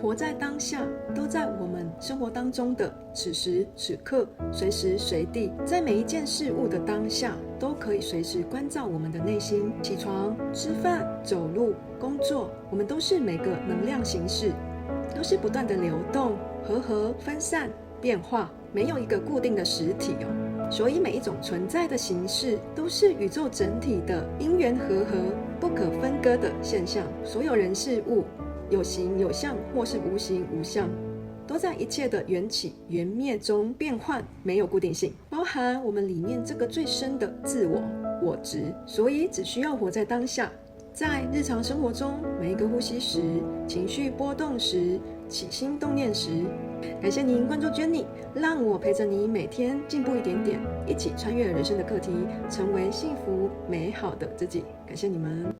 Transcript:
活在当下，都在我们生活当中的此时此刻，随时随地，在每一件事物的当下，都可以随时关照我们的内心。起床、吃饭、走路、工作，我们都是每个能量形式，都是不断的流动、和分散、变化，没有一个固定的实体哦。所以每一种存在的形式，都是宇宙整体的因缘和合、不可分割的现象。所有人事物，有形有相，或是无形无相，都在一切的缘起缘灭中变换，没有固定性，包含我们里面这个最深的自我、我执。所以只需要活在当下，在日常生活中，每一个呼吸时、情绪波动时、起心动念时。感谢您关注 Jenny， 让我陪着你每天进步一点点，一起穿越人生的课题，成为幸福美好的自己。感谢你们。